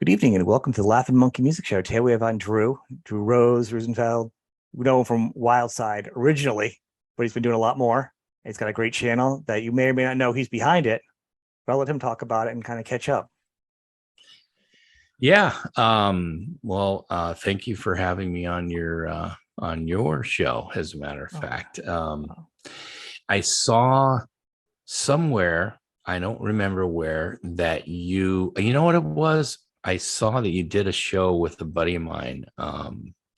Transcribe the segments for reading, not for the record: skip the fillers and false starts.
Good evening and welcome to the Laughing Monkey Music Show. Today we have on Drew Rose Rosenfeld. We know him from Wildside originally, but he's been doing a lot more. He's got a great channel that you may or may not know he's behind it, but I'll let him talk about it and kind of catch up. Yeah. Thank you for having me on your show. As a matter of fact, I saw somewhere, I don't remember where, that you know what it was? I saw that you did a show with a buddy of mine,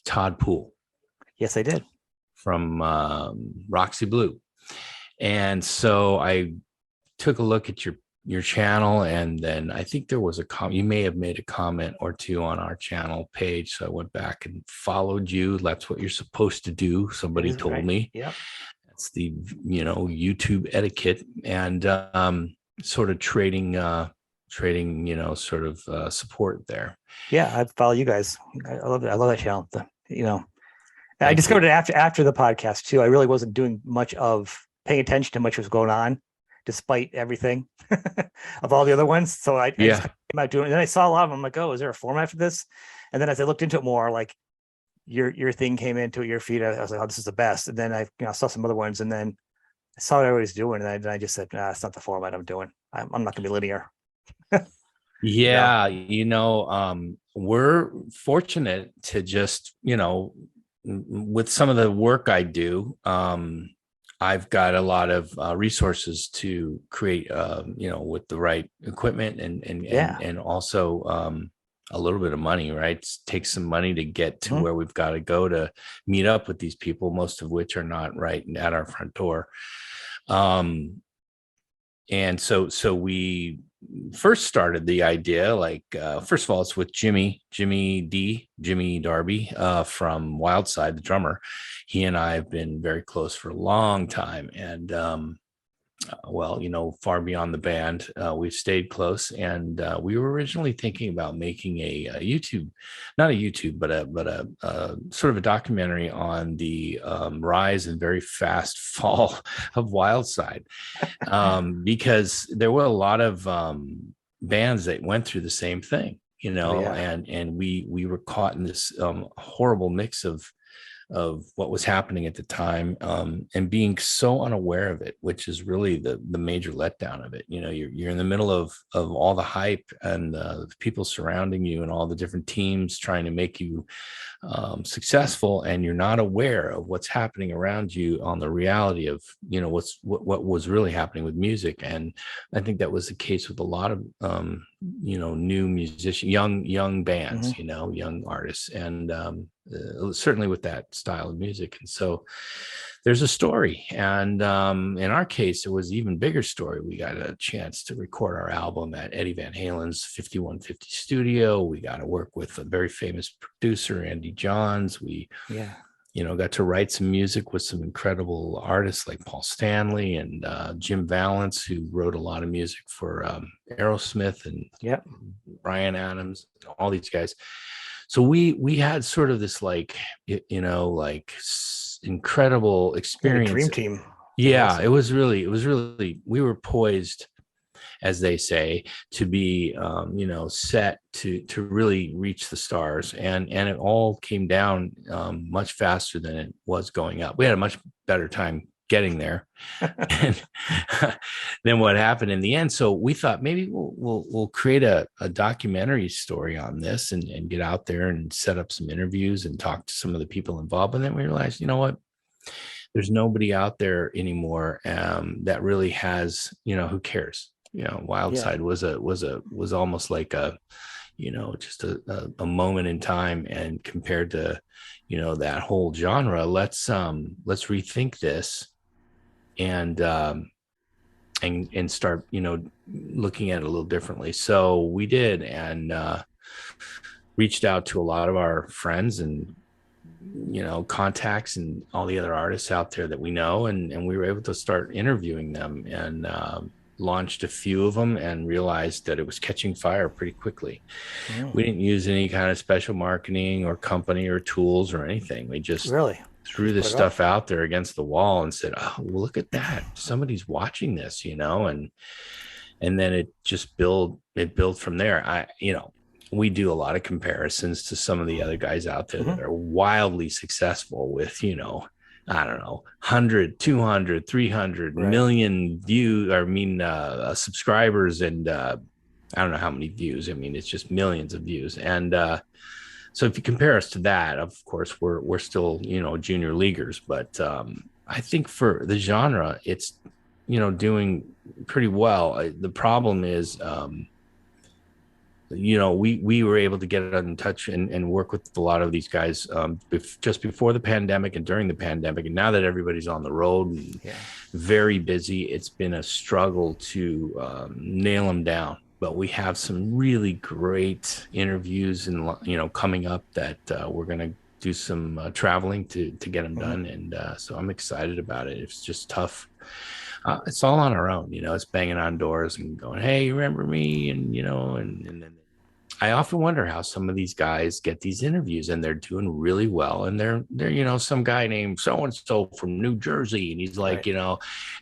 Todd Poole. Yes, I did. From Roxy Blue. And so I took a look at your channel, and then I think there was you may have made a comment or two on our channel page. So I went back and followed you. That's what you're supposed to do. Somebody told me. Yep. That's the, YouTube etiquette, and sort of trading, support there. Yeah, I follow you guys. I love it. I love that channel. I discovered it after the podcast too. I really wasn't doing much of paying attention to much was going on, despite everything of all the other ones. So I just came out doing it. And then I saw a lot of them. I'm like, oh, is there a format for this? And then as I looked into it more, like your thing came into your feed. I was like, oh, this is the best. And then I saw some other ones, and then I saw what everybody was doing, and I just said, nah, it's not the format I'm doing. I'm not going to be linear. Yeah, we're fortunate to just, with some of the work I do, I've got a lot of resources to create, with the right equipment and also a little bit of money, right? It takes some money to get to where we've got to go to meet up with these people, most of which are not right at our front door. And so we first started the idea, first of all, it's with Jimmy Darby from Wildside, the drummer. He and I have been very close for a long time, and far beyond the band, we've stayed close. And we were originally thinking about making a YouTube, not a YouTube, but a sort of a documentary on the rise and very fast fall of Wildside, because there were a lot of bands that went through the same thing, and we were caught in this horrible mix of what was happening at the time, and being so unaware of it, which is really the major letdown of it. You're in the middle of all the hype and the people surrounding you and all the different teams trying to make you successful, and you're not aware of what's happening around you on the reality of what was really happening with music. And I think that was the case with a lot of new musicians, young bands, young artists, and certainly with that style of music. And so there's a story, and in our case, it was an even bigger story. We got a chance to record our album at Eddie Van Halen's 5150 studio. We got to work with a very famous producer, Andy Johns. We got to write some music with some incredible artists like Paul Stanley and Jim Valance, who wrote a lot of music for Aerosmith and Bryan Adams, all these guys. So we had sort of this incredible experience. Dream team. Yeah, awesome. It was really, we were poised, as they say, to be, set to really reach the stars. And it all came down much faster than it was going up. We had a much better time getting there and then what happened in the end. So we thought maybe we'll create a documentary story on this and get out there and set up some interviews and talk to some of the people involved. And then we realized, there's nobody out there anymore that really has, who cares? Wildside was almost like a, just a moment in time. And compared to, that whole genre, let's rethink this and start, looking at it a little differently. So we did, and reached out to a lot of our friends and, contacts and all the other artists out there that we know. And we were able to start interviewing them, and launched a few of them, and realized that it was catching fire pretty quickly. We didn't use any kind of special marketing or company or tools or anything. We just threw this stuff out there against the wall and said, oh, well, look at that, somebody's watching this, and then it just built from there. we do a lot of comparisons to some of the other guys out there that are wildly successful with, I don't know, 100, 200, 300 Right. million views, subscribers, and I don't know how many views. I mean, it's just millions of views. And so if you compare us to that, of course, we're still, junior leaguers. But I think for the genre, it's, doing pretty well. The problem is, we were able to get in touch and work with a lot of these guys just before the pandemic and during the pandemic. And now that everybody's on the road and very busy, it's been a struggle to nail them down. But we have some really great interviews and, coming up that we're going to do some traveling to get them done. And so I'm excited about it. It's just tough. It's all on our own, it's banging on doors and going, hey, you remember me? And, and then I often wonder how some of these guys get these interviews, and they're doing really well. And they're some guy named so-and-so from New Jersey. And he's like,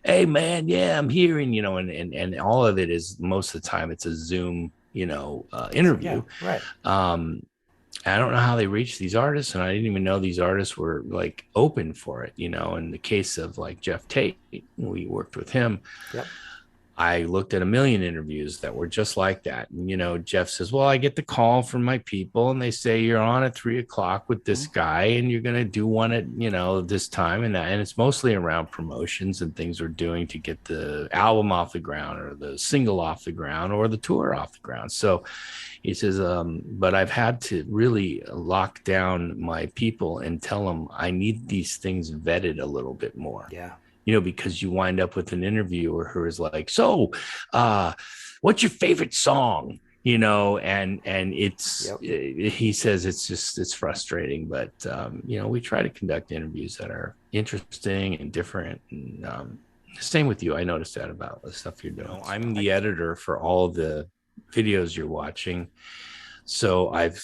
hey man, yeah, I'm here. And, and all of it is, most of the time it's a Zoom, interview. Yeah, right. I don't know how they reach these artists, and I didn't even know these artists were like open for it. In the case of like Jeff Tate, we worked with him. Yep. I looked at a million interviews that were just like that. And, Jeff says, well, I get the call from my people and they say, you're on at 3:00 with this guy and you're going to do one at, this time and that. And it's mostly around promotions and things we're doing to get the album off the ground or the single off the ground or the tour off the ground. So he says, but I've had to really lock down my people and tell them I need these things vetted a little bit more. Yeah. Because you wind up with an interviewer who is like, so what's your favorite song? And it's, he says it's frustrating, but, we try to conduct interviews that are interesting and different. And same with you. I noticed that about the stuff you're doing. I'm the editor for all of the videos you're watching. So I've,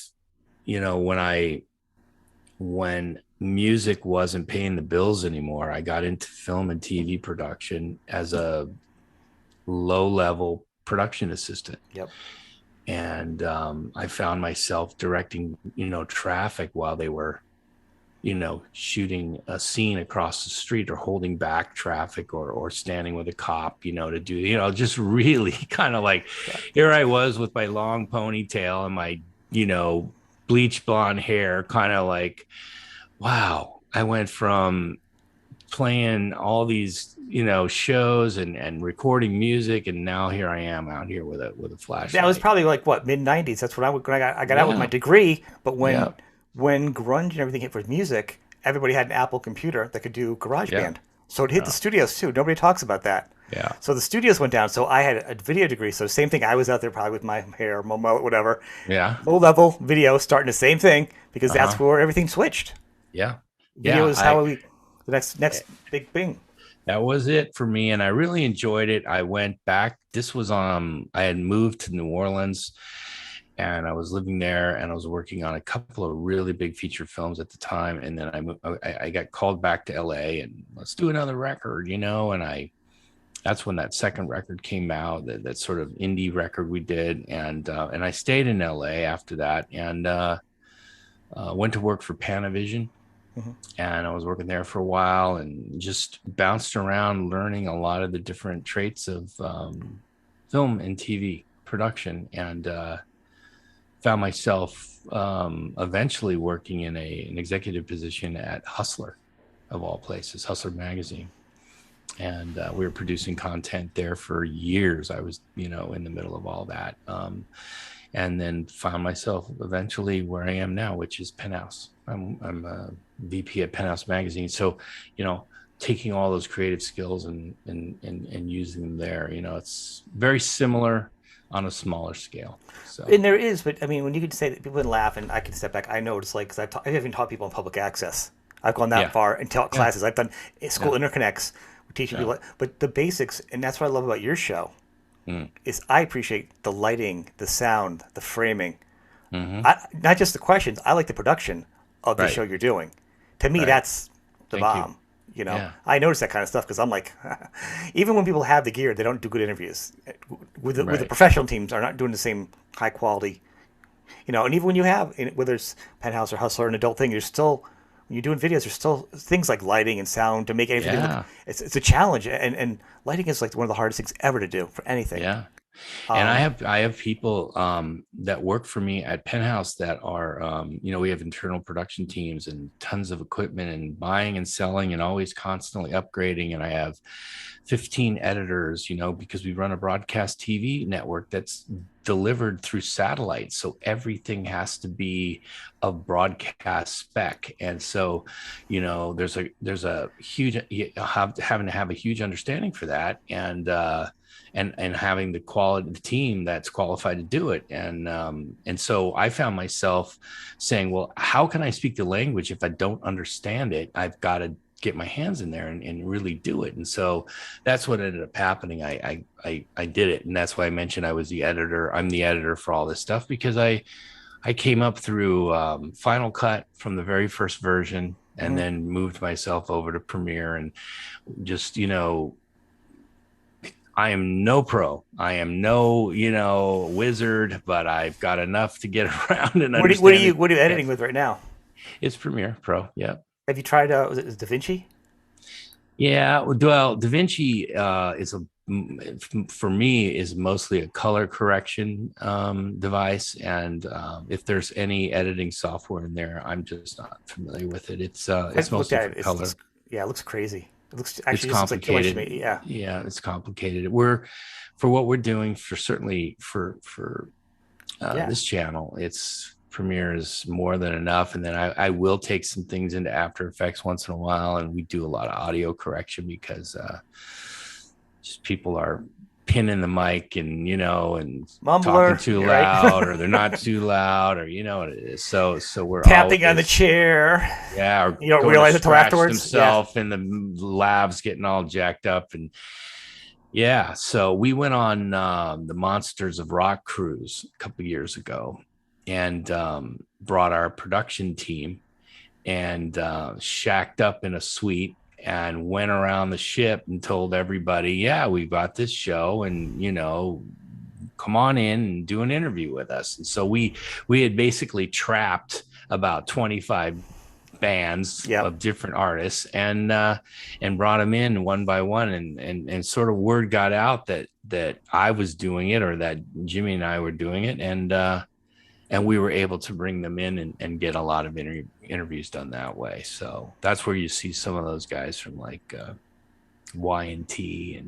when music wasn't paying the bills anymore, I got into film and TV production as a low-level production assistant. Yep. And I found myself directing, traffic while they were, shooting a scene across the street or holding back traffic or standing with a cop, to do, just really kind of like, here I was with my long ponytail and my, bleach blonde hair, kind of like, wow, I went from playing all these, shows and recording music, and now here I am out here with a flashlight. That was probably like what, mid '90s. That's when I got out with my degree. But when grunge and everything hit for music, everybody had an Apple computer that could do GarageBand. So it hit the studios too. Nobody talks about that. Yeah. So the studios went down. So I had a video degree. So same thing. I was out there probably with my hair, my mullet, whatever. Yeah. Low level video, starting the same thing because that's where everything switched. Yeah. Video is how the next big thing. That was it for me, and I really enjoyed it. I went back. This was I had moved to New Orleans, and I was living there, and I was working on a couple of really big feature films at the time. And then I got called back to LA, and let's do another record, and that's when that second record came out, that sort of indie record we did. And I stayed in LA after that and went to work for Panavision. Mm-hmm. And I was working there for a while and just bounced around learning a lot of the different traits of film and TV production, and found myself eventually working in an executive position at Hustler, of all places, Hustler magazine. And we were producing content there for years. I was, in the middle of all that. And then found myself eventually where I am now, which is Penthouse. I'm a VP at Penthouse magazine. So, taking all those creative skills and using them there, it's very similar on a smaller scale. So. And there is, but I mean, when you can say that, people can laugh, and I can step back. I know what it's like, because I've even taught people in public access. I've gone that far and taught classes. I've done school interconnects. Teaching people, but the basics, and that's what I love about your show, is I appreciate the lighting, the sound, the framing, not just the questions. I like the production of the show you're doing. To me, that's the bomb. I notice that kind of stuff because I'm like, even when people have the gear, they don't do good interviews. With the professional teams are not doing the same high quality And even when you have, whether it's Penthouse or Hustler, an adult thing, you're still, when you're doing videos, there's still things like lighting and sound to make anything look, Yeah. it's a challenge. And lighting is like one of the hardest things ever to do for anything. Yeah. And Um, I have people that work for me at Penthouse that are we have internal production teams and tons of equipment and buying and selling and always constantly upgrading. And I have 15 editors, because we run a broadcast TV network that's delivered through satellite. So everything has to be of broadcast spec. And so, there's a huge having to have a huge understanding for that. And having the team that's qualified to do it. And so I found myself saying, well, how can I speak the language if I don't understand it? I've got to get my hands in there and really do it. And so that's what ended up happening. I did it. And that's why I mentioned I was the editor. I'm the editor for all this stuff because I came up through Final Cut from the very first version and then moved myself over to Premiere and just, I am no pro. I am no, wizard, but I've got enough to get around and understand. what are you editing with right now? It's Premiere Pro. Yeah. Have you tried, was it DaVinci? Yeah. Well, DaVinci for me is mostly a color correction device. And if there's any editing software in there, I'm just not familiar with it. It's mostly for color. Yeah, it looks crazy. It looks It's complicated. Like yeah. Yeah, it's complicated. For what we're doing certainly for this channel, it's Premiere is more than enough. And then I will take some things into After Effects once in a while, and we do a lot of audio correction because just people are pinning the mic and and Mumbler, talking too loud, right? or they're not too loud, or what it is. So we're tapping on the chair. Yeah, or you don't realize it till afterwards. Himself and the labs getting all jacked up, and so we went on the Monsters of Rock cruise a couple of years ago, and brought our production team and shacked up in a suite and went around the ship and told everybody, yeah, we've got this show and, come on in and do an interview with us. And so we had basically trapped about 25 bands of different artists and brought them in one by one. And sort of word got out that I was doing it, or that Jimmy and I were doing it. And we were able to bring them in and get a lot of interviews done that way. So that's where you see some of those guys from like Y&T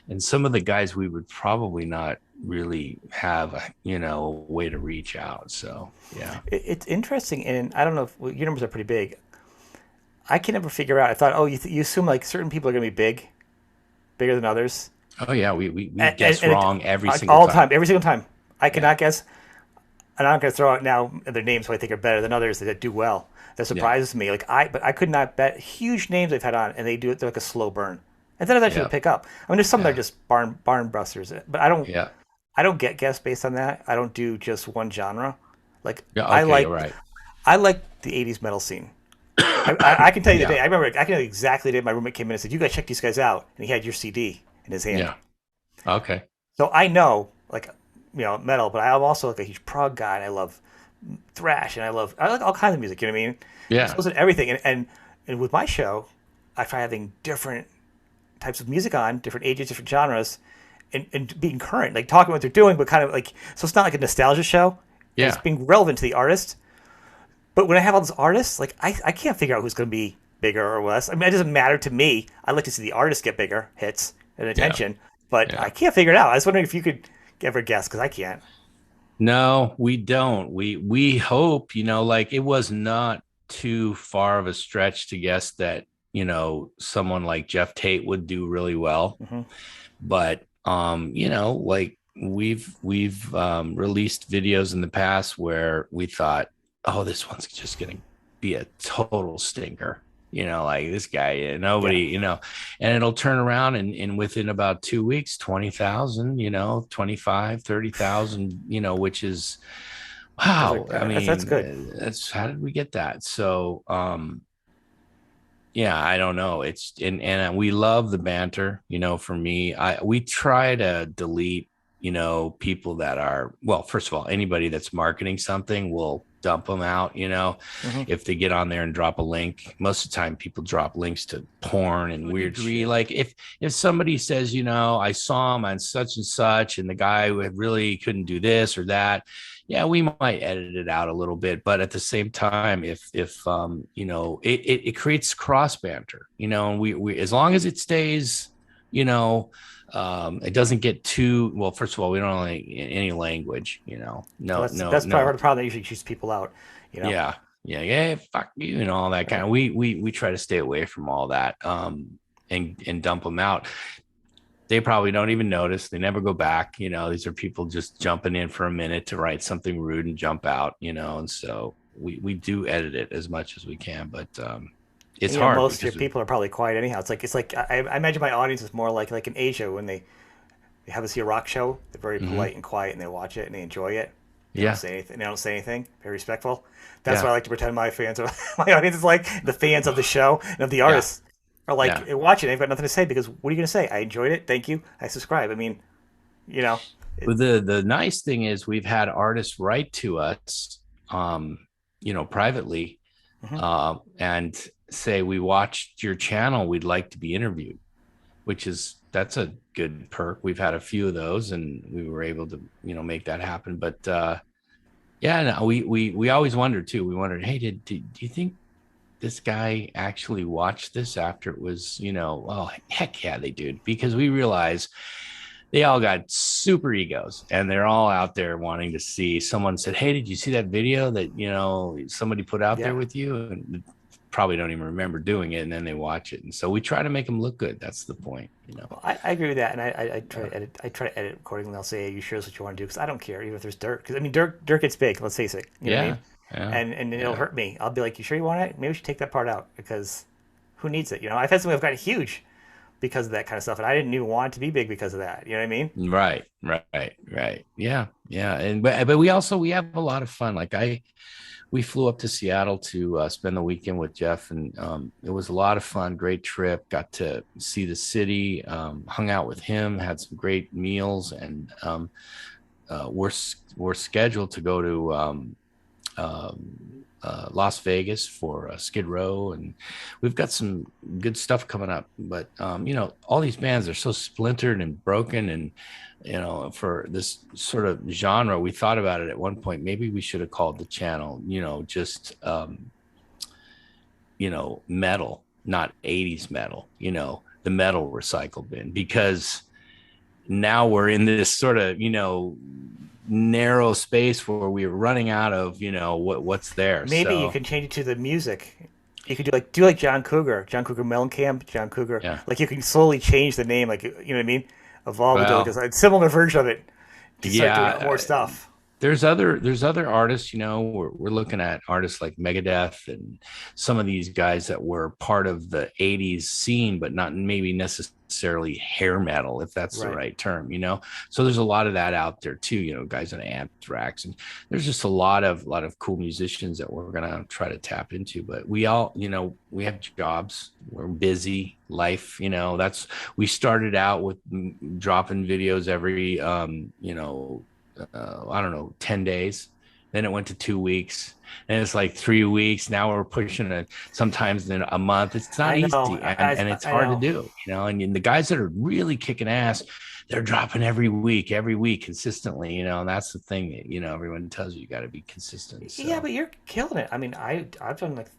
and some of the guys we would probably not really have a way to reach out. So yeah, it's interesting, and I don't know if your numbers are pretty big. I can never figure out. I thought, you assume like certain people are going to be bigger than others. Oh yeah, we guess wrong every single all time. Every single time. I cannot guess. And I'm not going to throw out now their names who I think are better than others that do well. That surprises me. But I could not bet huge names they've had on, and they do it. They're like a slow burn, and then eventually they pick up. I mean, there's some that are just barn busters, but I don't. Yeah. I don't get guests based on that. I don't do just one genre. Like I like the 80s metal scene. I can tell you the day. I remember. I can tell you exactly the day my roommate came in and said, "You got to check these guys out," and he had your CD in his hand. Yeah. Okay. So I know, like, metal, but I'm also like a huge prog guy, and I love thrash, and I like all kinds of music. You know what I mean? Yeah. So listen to everything, and with my show, I try having different types of music on, different ages, different genres, and being current, like talking what they're doing, but kind of like, so it's not like a nostalgia show. Yeah. It's being relevant to the artist. But when I have all those artists, like I can't figure out who's going to be bigger or less. I mean, it doesn't matter to me. I like to see the artist get bigger hits and attention, but I can't figure it out. I was wondering if you could ever guess, because I can't. No, we don't. We hope, like it was not too far of a stretch to guess that, someone like Jeff Tate would do really well. Mm-hmm. But, like we've released videos in the past where we thought, oh, this one's just going to be a total stinker. Like this guy, nobody, and it'll turn around and within about 2 weeks, 20,000, 25, 30,000, which is, wow. I mean, that's good. That's, how did we get that? So, I don't know. It's, and we love the banter, for me, we try to delete people that are, well, first of all, anybody that's marketing something will dump them out, Hmm. if they get on there and drop a link. Most of the time people drop links to porn and weird shit. Like if somebody says, I saw him on such and such and the guy really couldn't do this or that, yeah, we might edit it out a little bit, but at the same time, if it creates cross banter, and we as long as it stays, it doesn't get too well. First of all, we don't like any language, no, Well, that's no. part of the problem that usually keeps people out. You know. Yeah, fuck you, and all that kind of. We try to stay away from all that, and dump them out. They probably don't even notice. They never go back. These are people just jumping in for a minute to write something rude and jump out. And so we do edit it as much as we can, but it's And, hard. most of your people are probably quiet anyhow. It's like I imagine my audience is more like in Asia when they have to see a rock show. They're very polite and quiet, and they watch it and they enjoy it. They don't say anything. They don't say anything. Very respectful. That's what I like to pretend my fans are. My audience is like the fans of the show and of the artists are like watching. They've got nothing to say because what are you going to say? I enjoyed it. Thank you. I subscribe. I mean, Well, the nice thing is we've had artists write to us, privately, and say, we watched your channel. We'd like to be interviewed, that's a good perk. We've had a few of those and we were able to, make that happen. But, no, we always wondered too. We wondered, hey, do you think this guy actually watched this after it was, oh, heck yeah, they did. Because we realize they all got super egos and they're all out there wanting to see. Someone said, hey, did you see that video that, somebody put out there with you? And probably don't even remember doing it. And then they watch it. And so we try to make them look good. That's the point, Well, I agree with that, and I try to edit. I try to edit accordingly. I'll say, "Are you sure that's what you want to do?" Because I don't care, even if there's dirt. Because I mean, dirt gets big. Let's face it. You know what I mean? And it'll hurt me. I'll be like, "You sure you want it? Maybe we should take that part out because who needs it?" I've had some who've gotten huge because of that kind of stuff, and I didn't even want it to be big because of that. You know what I mean? Right. Yeah. And but we have a lot of fun. Like we flew up to Seattle to spend the weekend with Jeff, and it was a lot of fun. Great trip. Got to see the city. Hung out with him. Had some great meals, and we're scheduled to go to Las Vegas for Skid Row, and we've got some good stuff coming up. But all these bands are so splintered and broken, and for this sort of genre, we thought about it at one point. Maybe we should have called the channel, just metal, not 80s metal. The metal recycle bin, because now we're in this sort of narrow space where we're running out of what's there. Maybe you can change it to the music. You could do like John Cougar Mellencamp, John Cougar. Yeah. Like you can slowly change the name, like what I mean, evolve into like a similar version of it. To start doing more stuff. There's other artists, we're looking at artists like Megadeth and some of these guys that were part of the 80s scene, but not maybe necessarily hair metal, if that's the right term, so there's a lot of that out there too, guys on Anthrax, and there's just a lot of cool musicians that we're going to try to tap into. But we all, we have jobs, we're busy life, we started out with dropping videos every, I don't know, 10 days. Then it went to 2 weeks. And it's like 3 weeks. Now we're pushing it sometimes in a month. It's not easy. And it's hard to do, and the guys that are really kicking ass, they're dropping every week consistently, and that's the thing that, everyone tells you got to be consistent. So. Yeah, but you're killing it. I mean, I've done like,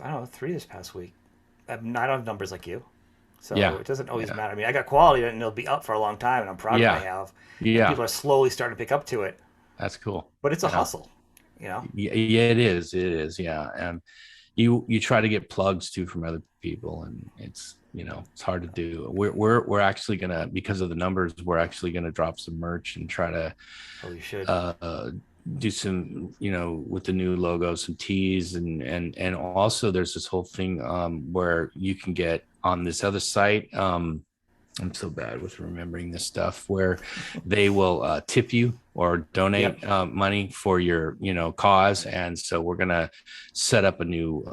I don't know, 3 this past week. I don't have numbers like you. So it doesn't always matter. I mean, I got quality and it'll be up for a long time, and I'm proud of what I have. Yeah. And people are slowly starting to pick up to it. That's cool. But it's a hustle, Yeah, it is. Yeah. And you try to get plugs too from other people, and it's, it's hard to do. We're actually gonna, because of the numbers, we're actually gonna drop some merch and try to do some, with the new logo, some tees, and also there's this whole thing where you can get on this other site. I'm so bad with remembering this stuff where they will tip you or donate Yep. money for your, cause. And so we're going to set up a new,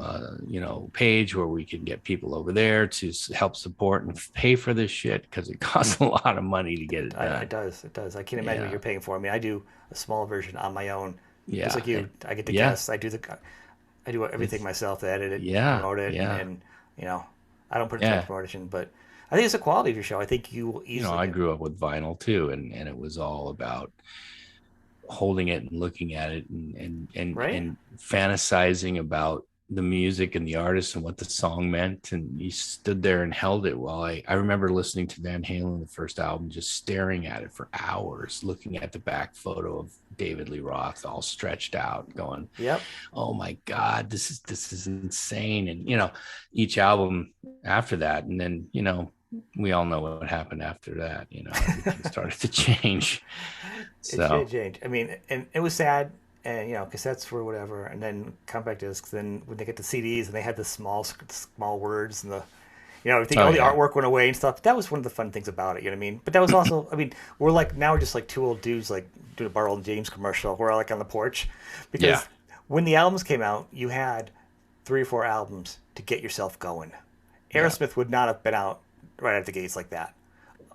page where we can get people over there to help support and pay for this shit because it costs a lot of money to get it It done. does. It does. I can't imagine what Yeah. you're paying for. I mean, I do a small version on my own, just Yeah. like you. I get the Yeah. guests. I do everything It's, myself, to edit it, yeah. promote it, Yeah. and you know, I don't put too much Yeah. promotion, but I think it's the quality of your show. I think you will easily I get grew up with vinyl too, and it was all about holding it and looking at it right. and fantasizing about the music and the artist and what the song meant. And you stood there and held it while I remember listening to Van Halen, the first album, just staring at it for hours, looking at the back photo of David Lee Roth all stretched out, going, Yep. oh my God, this is insane. And each album after that, and then we all know what happened after that. Everything started to change. It should So change. I mean, and it was sad, and cassettes were whatever, and then compact discs. Then when they get the CDs, and they had the small words and the, everything, oh all the yeah. artwork went away and stuff. That was one of the fun things about it. You know what I mean? But that was also, I mean, we're just like two old dudes like doing a Bartle and James commercial. We're like on the porch, Yeah. because when the albums came out, you had 3 or 4 albums to get yourself going. Yeah. Aerosmith would not have been out right out of the gates like that.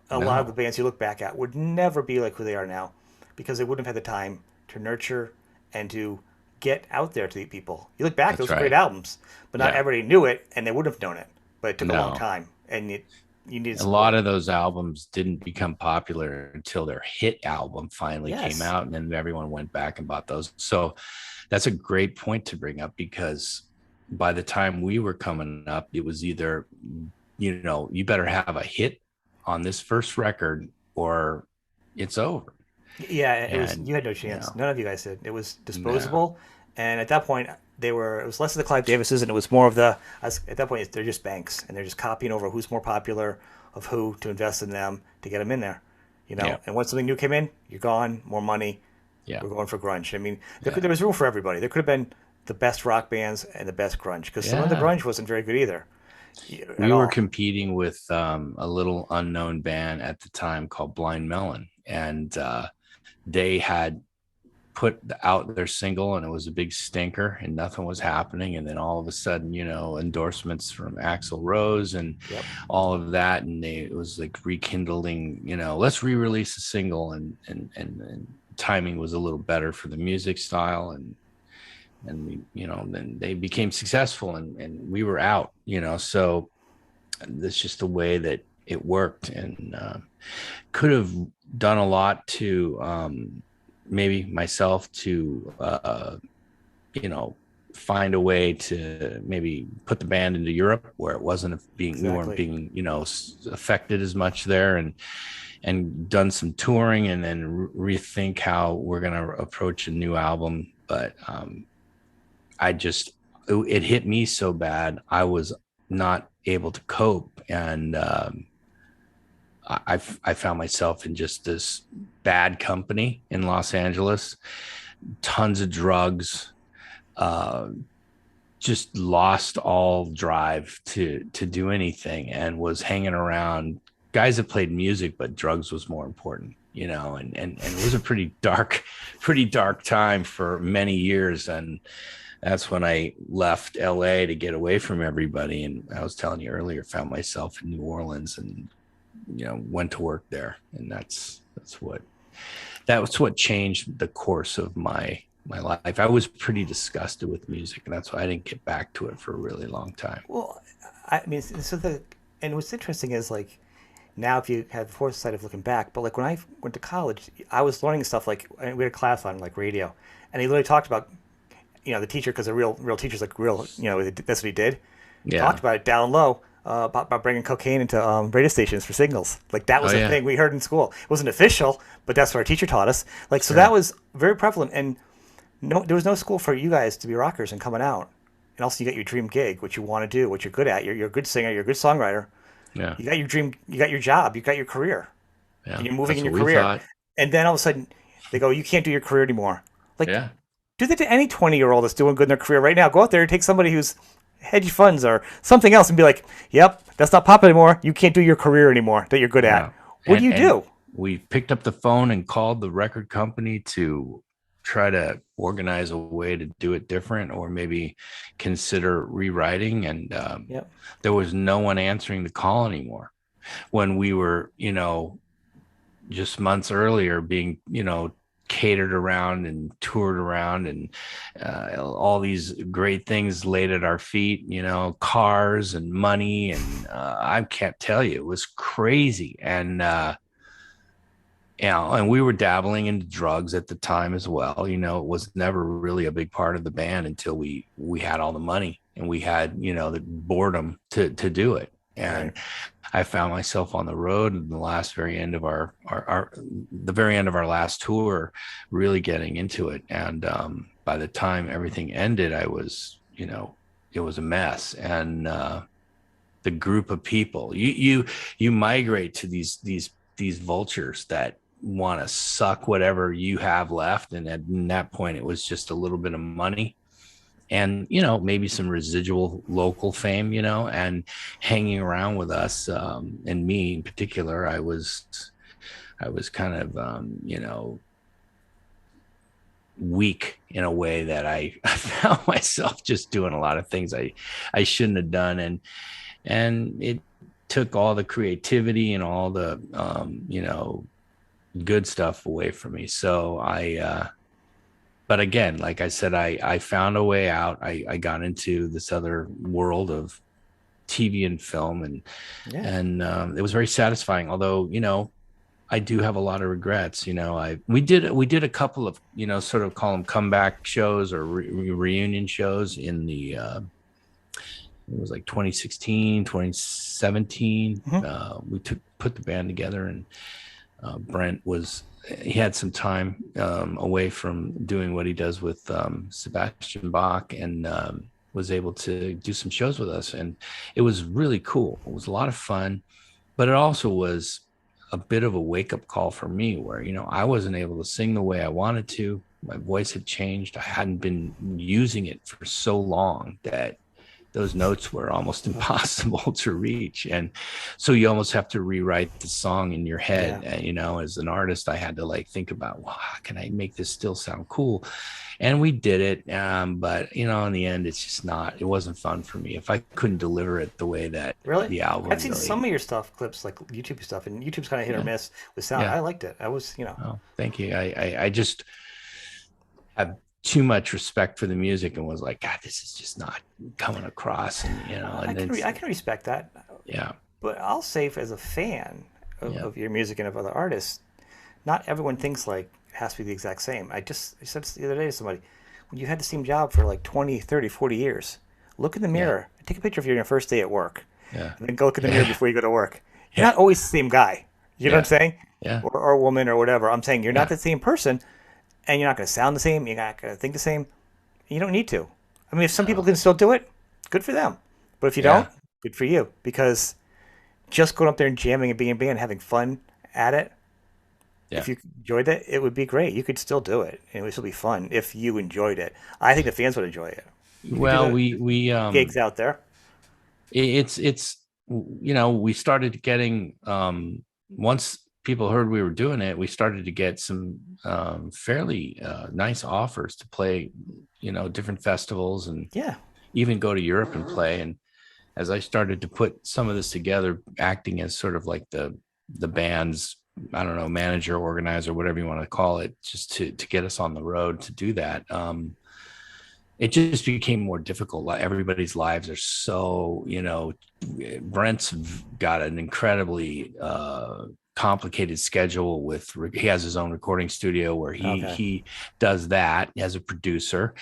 A lot of the No, bands you look back at would never be like who they are now, because they wouldn't have had the time to nurture and to get out there to the people. You look back, that's those were great right. albums, but not Yeah. everybody knew it, and they would have known it. But it took a long No. time, and you needed A lot support. of those albums didn't become popular until their hit album finally came Yes, out, and then everyone went back and bought those. So that's a great point to bring up because by the time we were coming up, it was either, you better have a hit on this first record or it's over. yeah, it was. And, You had no chance. None of you guys did. It was no, disposable, and at that point, they were. It was less of the Clive Davises, and it was more of the. At that point, they're just banks, and they're just copying over who's more popular, of who to invest in them to get them in there. yeah, And once something new came in, you're gone. More money. yeah, We're going for grunge. I mean, yeah, there was room for everybody. There could have been the best rock bands and the best grunge, because some of the yeah. grunge wasn't very good either, at We were all. competing with a little unknown band at the time called Blind Melon, and they had put out their single, and it was a big stinker, and nothing was happening. And then all of a sudden, endorsements from Axl Rose and Yep. all of that, and it was like rekindling. Let's re-release a single, and timing was a little better for the music style, and then they became successful, and we were out. So that's just the way that it worked, and could have done a lot to maybe myself to you know find a way to maybe put the band into Europe where it wasn't being we weren't Exactly. being affected as much there, and done some touring, and then rethink how we're going to approach a new album. But I just it hit me so bad I was not able to cope, and I found myself in just this bad company in Los Angeles, tons of drugs, uh, just lost all drive to do anything, and was hanging around guys that played music, but drugs was more important, and it was a pretty dark time for many years. And that's when I left LA to get away from everybody. And I was telling you earlier, found myself in New Orleans, and went to work there. And that's what changed the course of my life. I was pretty disgusted with music, and that's why I didn't get back to it for a really long time. Well, I mean, and what's interesting is like now if you have the foresight of looking back, but like when I went to college, I was learning stuff like we had a class on like radio, and he literally talked about the teacher, because the real teachers like real that's what he did. Yeah. Talked about it down low, about bringing cocaine into radio stations for signals. Like that Oh was a yeah. thing we heard in school. It wasn't official, but that's what our teacher taught us. Like so that Sure. was very prevalent, and no, there was no school for you guys to be rockers and coming out. And also, you got your dream gig, what you want to do, what you're good at. You're a good singer, you're a good songwriter. Yeah. You got your dream, you got your job, you got your career, Yeah. and you're moving That's in what your we career. thought. And then all of a sudden, they go, you can't do your career anymore. Like, Yeah. do that to any 20-year-old that's doing good in their career right now. Go out there and take somebody who's hedge funds or something else and be like, yep, that's not pop anymore. You can't do your career anymore that you're good Yeah. at. What do you And do? we picked up the phone and called the record company to try to organize a way to do it different, or maybe consider rewriting. And Yep. there was no one answering the call anymore when we were, just months earlier being, catered around and toured around, and all these great things laid at our feet, cars and money. And I can't tell you, it was crazy. And, and we were dabbling into drugs at the time as well. It was never really a big part of the band until we had all the money and we had, the boredom to do it. And Right. I found myself on the road in the last very end of the very end of our last tour, really getting into it. And by the time everything ended, I was, it was a mess. And the group of people, you migrate to these vultures that want to suck whatever you have left. And at that point, it was just a little bit of money and maybe some residual local fame, and hanging around with us, and me in particular. I was kind of weak in a way that I found myself just doing a lot of things I shouldn't have done. And it took all the creativity and all the good stuff away from me. So but again, like I said, I found a way out. I got into this other world of TV and film, and Yeah. it was very satisfying. Although, I do have a lot of regrets. We did a couple of, sort of call them comeback shows or reunion shows in the it was like 2016, 2017. We put the band together, and Brent he had some time away from doing what he does with Sebastian Bach, and was able to do some shows with us. And it was really cool. It was a lot of fun, but it also was a bit of a wake-up call for me where, I wasn't able to sing the way I wanted to. My voice had changed. I hadn't been using it for so long that those notes were almost impossible to reach. And so you almost have to rewrite the song in your head. Yeah. And, as an artist, I had to think about, well, how can I make this still sound cool? And we did it. But, in the end, it's just it wasn't fun for me if I couldn't deliver it the way that Really? the album I've seen really. some of your stuff, clips, like YouTube stuff, and YouTube's kind of hit or Yeah. miss with sound. Yeah. I liked it. I was, Oh, thank you. I just have too much respect for the music and was like, God, this is just not coming across. And, I can respect that. yeah. But I'll say, as a fan Yeah. of your music and of other artists, not everyone thinks like it has to be the exact same. I said this the other day to somebody, when you had the same job for like 20, 30, 40 years, look in the mirror and take a picture of you on your first day at work. Yeah. And then go look in the mirror before you go to work. You're Yeah. not always the same guy. You know what I'm saying? Yeah. Or woman or whatever. I'm saying you're Yeah. not the same person, and you're not going to sound the same. You're not going to think the same. You don't need to. I mean, if some people can still do it, good for them. But if you don't, good for you. Because just going up there and jamming and being a band, having fun at it, if you enjoyed it, it would be great. You could still do it, and it would still be fun if you enjoyed it. I think the fans would enjoy it. Well, we Gigs out there. it's we started getting once people heard we were doing it, we started to get some fairly nice offers to play, different festivals, and Yeah. even go to Europe and play. And as I started to put some of this together, acting as sort of like the band's, I don't know, manager, organizer, whatever you want to call it, just to get us on the road to do that. It just became more difficult. Everybody's lives are so, Brent's got an incredibly complicated schedule he has his own recording studio where he does that as a producer.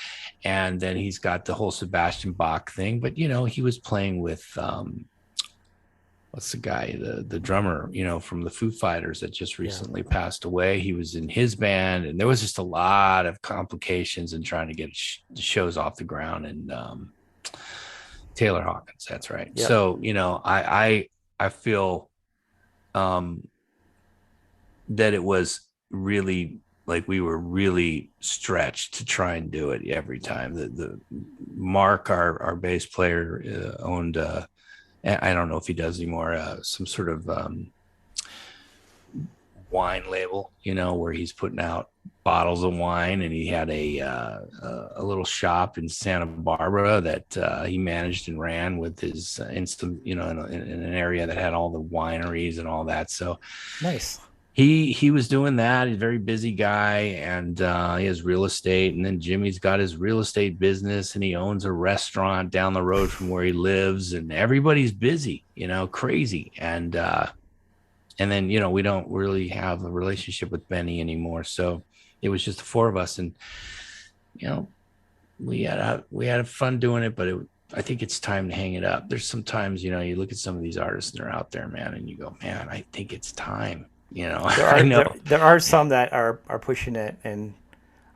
And then he's got the whole Sebastian Bach thing, but he was playing with what's the guy, the drummer, from the Foo Fighters that just recently passed away. He was in his band, and there was just a lot of complications in trying to get shows off the ground. And Taylor Hawkins, that's right. Yep. So, I feel that it was really like we were really stretched to try and do it every time. The Mark, our bass player, owned I don't know if he does anymore, some sort of wine label, where he's putting out bottles of wine, and he had a little shop in Santa Barbara that he managed and ran with his in some, in an area that had all the wineries and all that. So Nice. he was doing that. He's a very busy guy, and he has real estate. And then Jimmy's got his real estate business, and he owns a restaurant down the road from where he lives. And everybody's busy, crazy. And then, we don't really have a relationship with Benny anymore. So it was just the four of us. And, we had fun doing it, but I think it's time to hang it up. There's sometimes, you look at some of these artists that are out there, man, and you go, man, I think it's time. I know there are some that are pushing it, and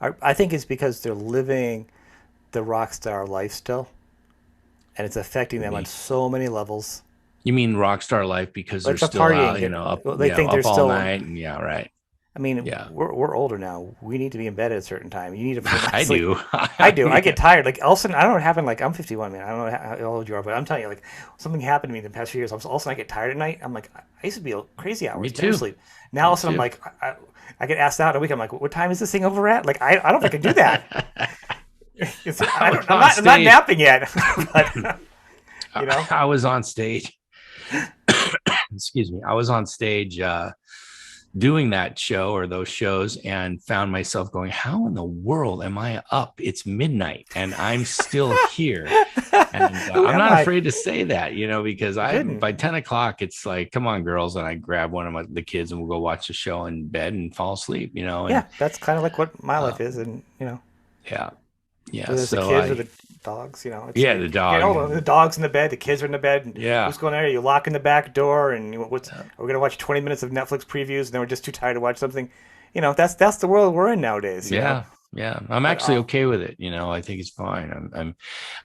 I think it's because they're living the rock star life still, and it's affecting them on so many levels. You mean rock star life because Like they're the still partying, out, they think they're up all still night, and right. I mean, Yeah. we're older now. We need to be in bed at a certain time. You need to put I sleep. do. I do. I get tired. Like all of a sudden, I don't know what happened. Like I'm 51, man. I don't know how old you are, but I'm telling you, like something happened to me in the past few years. All of a sudden, I get tired at night. I'm like, I used to be crazy hours. Me Never too. sleep. Now all of a sudden, I'm like, I get asked out a week. I'm like, what time is this thing over at? Like I don't think I can do that. I'm not napping yet. But, I was on stage. Excuse me. I was on stage doing that show or those shows, and found myself going, how in the world am I up? It's midnight and I'm still here. And I'm not afraid to say that, because by 10 o'clock, it's like, come on, girls. And I grab one of the kids and we'll go watch the show in bed and fall asleep, and, yeah, that's kind of like what my life is. And, yeah. Yeah. There's so the kids or the dogs, It's yeah, like, the dog. the dog's in the bed, the kids are in the bed. And Yeah. who's going there? You lock in the back door, and we're going to watch 20 minutes of Netflix previews, and then we're just too tired to watch something. That's the world we're in nowadays. Yeah. Yeah. I'm actually okay with it. I think it's fine.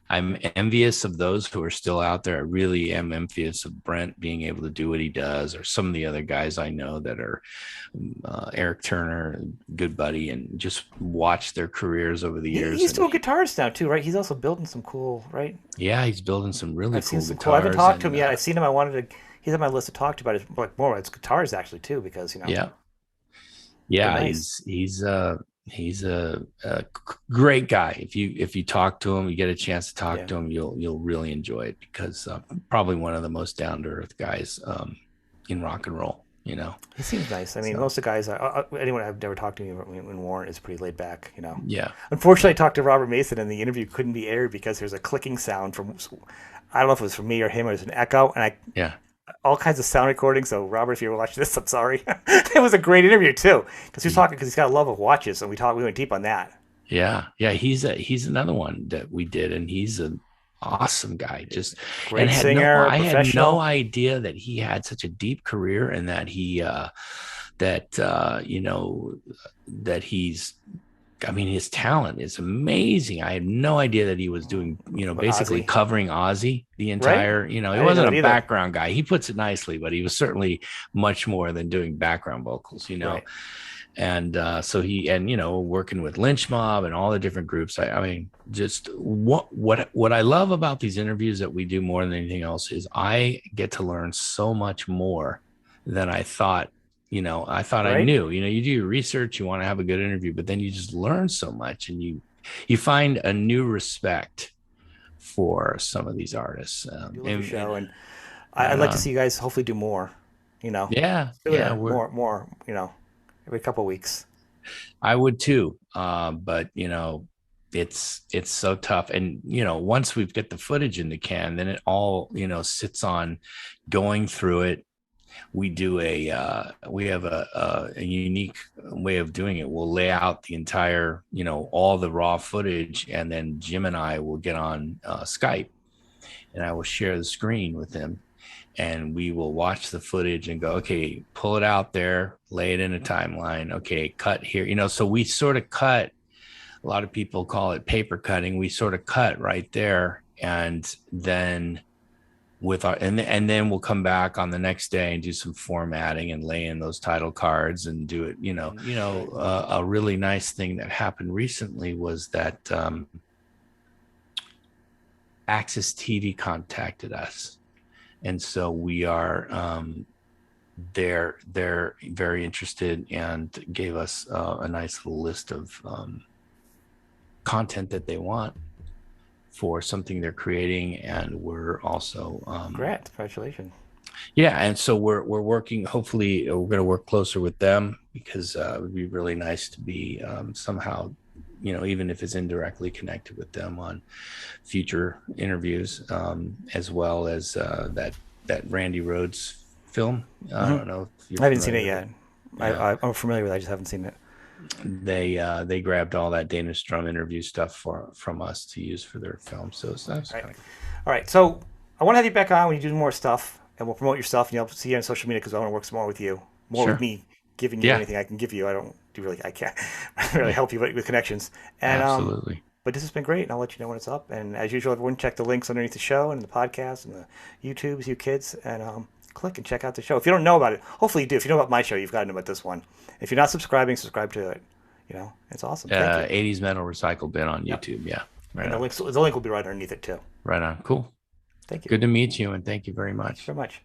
I'm envious of those who are still out there. I really am envious of Brent being able to do what he does, or some of the other guys I know that are Eric Turner, good buddy, and just watch their careers over the years. He's doing guitars now too, right? He's also building some cool, right? Yeah, he's building some really I've cool seen some guitars. cool. I haven't talked to him yet. I've seen him. I wanted to. He's on my list to talk to about his, like more about his guitars actually too, because Yeah. nice. He's a great guy. If you talk to him, you get a chance to talk to him, you'll really enjoy it, because probably one of the most down to earth guys in rock and roll. He seems nice. I mean, most of the guys, anyone I've never talked to in Warren is pretty laid back. Yeah. Unfortunately, I talked to Robert Mason, and the interview couldn't be aired because there's a clicking sound from. I don't know if it was from me or him, or it was an echo, and all kinds of sound recordings. So, Robert, if you ever watch this, I'm sorry. It was a great interview too, because he was talking, because he's got a love of watches, and we went deep on that. Yeah. He's another one that we did, and he's an awesome guy. Just great singer. I had no idea that he had such a deep career, and that he that he's. I mean, his talent is amazing. I had no idea that he was doing, basically Ozzy. Covering Ozzy the entire, he wasn't a background guy. He puts it nicely, but he was certainly much more than doing background vocals, Right. And so working with Lynch Mob and all the different groups. I mean, just what I love about these interviews that we do more than anything else is I get to learn so much more than I thought. I knew. You do your research, you want to have a good interview, but then you just learn so much, and you find a new respect for some of these artists. And I'd like to see you guys hopefully do more. Yeah, more. Every couple of weeks. I would too, but it's so tough. And once we've got the footage in the can, then it all sits on going through it. We do we have a unique way of doing it. We'll lay out the entire, all the raw footage, and then Jim and I will get on Skype, and I will share the screen with him, and we will watch the footage and go, okay, pull it out there, lay it in a timeline. Okay, cut here. So we sort of cut. A lot of people call it paper cutting. We sort of cut right there, and then with our, and then we'll come back on the next day and do some formatting and lay in those title cards and do it. A really nice thing that happened recently was that Access TV contacted us, and so we are they're very interested and gave us a nice little list of content that they want for something they're creating, and we're also Congratulations. yeah, and so we're working. Hopefully, we're going to work closer with them, because it would be really nice to be somehow, even if it's indirectly connected with them on future interviews, as well as that Randy Rhoads film. I don't know if you're I haven't seen it yet. Yeah. I'm familiar with it. I just haven't seen it. They grabbed all that Danish drum interview stuff from us to use for their film. So that's Right. kind of All right. So I want to have you back on when you do more stuff, and we'll promote your stuff, and you'll see you on social media because I want to work some more with you, more with Sure. me, giving you Yeah, anything I can give you. I can't really help you with connections. And absolutely. but this has been great, and I'll let you know when it's up. And as usual, everyone check the links underneath the show and the podcast and the YouTubes, you kids, and click and check out the show. If you don't know about it, hopefully you do. If you know about my show, you've got to know about this one. If you're not subscribing, subscribe to it. It's awesome. Thank you. 80's Metal Recycle Bin on Yep. YouTube. Yeah, right And on. the link will be right underneath it too. Right on. Cool. Thank you. Good to meet you, and thank you very Thanks much. very much.